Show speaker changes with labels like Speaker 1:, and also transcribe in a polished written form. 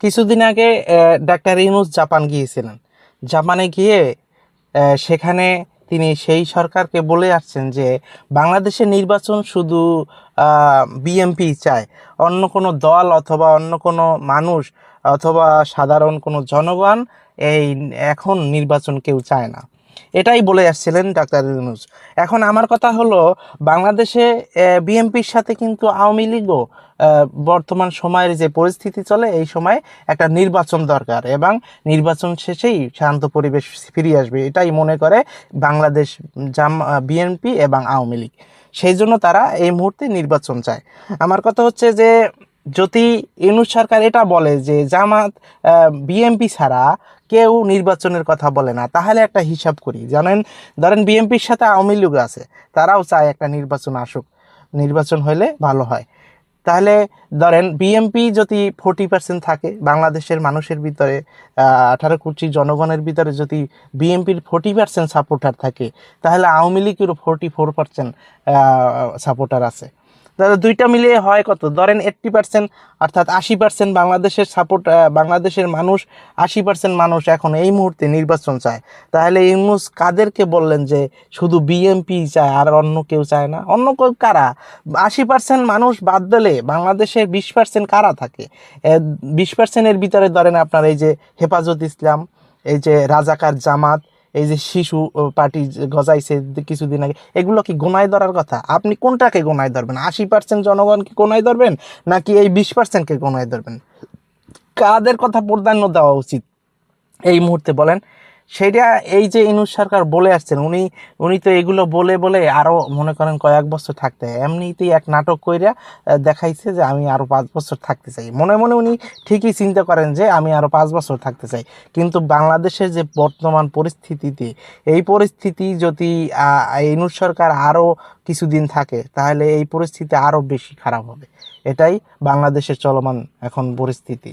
Speaker 1: কিছুদিন আগে doctor Yunus Japan গিয়েছিলেন। জাপানে গিয়ে সেখানে তিনি সেই সরকারকে বলে আসছেন যে বাংলাদেশের নির্বাচন শুধু বিএনপি চায়, অন্য কোনো দল অথবা অন্য কোনো মানুষ অথবা সাধারণ কোনো জনগণ এই এখন নির্বাচন কেউ চায় না, এটাই বলে আসছিলেন ডাক্তার ইউনূস। এখন আমার কথা হলো, বাংলাদেশে বিএনপির সাথে কিন্তু আওয়ামী লীগও বর্তমান সময়ের যে পরিস্থিতি চলে এই সময় একটা নির্বাচন দরকার, এবং নির্বাচন শেষেই শান্ত পরিবেশ ফিরে আসবে এটাই মনে করে বাংলাদেশ বিএনপি এবং আওয়ামী লীগ। সেই জন্য তারা এই মুহূর্তে নির্বাচন চায়। আমার কথা হচ্ছে যে যদি ইউনূস সরকার এটা বলে যে জামাত বিএনপি ছাড়া কেউ নির্বাচনের কথা বলে না, তাহলে একটা হিসাব করি, জানেন, ধরেন বিএনপির সাথে আওয়ামী লীগ আছে, তারাও চায় একটা নির্বাচন আসুক, নির্বাচন হলে ভালো হয়। তাহলে ধরেন বিএনপি যদি 40% থাকে বাংলাদেশের মানুষের ভিতরে, 18 কোটি জনগণের ভিতরে যদি বিএনপির 40% সাপোর্টার থাকে, তাহলে আওয়ামী লীগেরও 44% সাপোর্টার আছে। তাহলে দুইটা মিলিয়ে হয় কত, ধরেন 80%, অর্থাৎ 80% বাংলাদেশের সাপোর্ট, বাংলাদেশের মানুষ 80% মানুষ এখন এই মুহূর্তে নির্বাচন চায়। তাহলে ইউনূস কাদেরকে বললেন যে শুধু বিএনপি চায় আর অন্য কেউ চায় না? অন্য কেউ কারা? 80% মানুষ বাদ দিলে বাংলাদেশের 20% কারা থাকে? 20%-এর ভিতরে ধরেন আপনার এই যে হেফাজত ইসলাম, এই যে রাজাকার জামাত, এই যে শিশু পার্টি গজাইছে কিছুদিন আগে, এগুলো কি গোনায় ধরার কথা? আপনি কোনটাকে গোনায় ধরবেন? 80% জনগণকে গোনায় ধরবেন নাকি এই 20%-কে গোনায় ধরবেন? কাদের কথা প্রাধান্য দেওয়া উচিত এই মুহূর্তে বলেন? সেটা এই যে ইউনূস সরকার বলে আসছেন, উনি তো এগুলো বলে বলে আরও মনে করেন কয়েক বছর থাকতে, এমনিতেই এক নাটক কইরা দেখাইছে যে আমি আরও 5 বছর থাকতে চাই। মনে মনে উনি ঠিকই চিন্তা করেন যে আমি আরও 5 বছর থাকতে চাই, কিন্তু বাংলাদেশের যে বর্তমান পরিস্থিতিতে, এই পরিস্থিতি যদি ইউনূস সরকার আরও কিছুদিন থাকে তাহলে এই পরিস্থিতি আরও বেশি খারাপ হবে। এটাই বাংলাদেশের চলমান এখন পরিস্থিতি।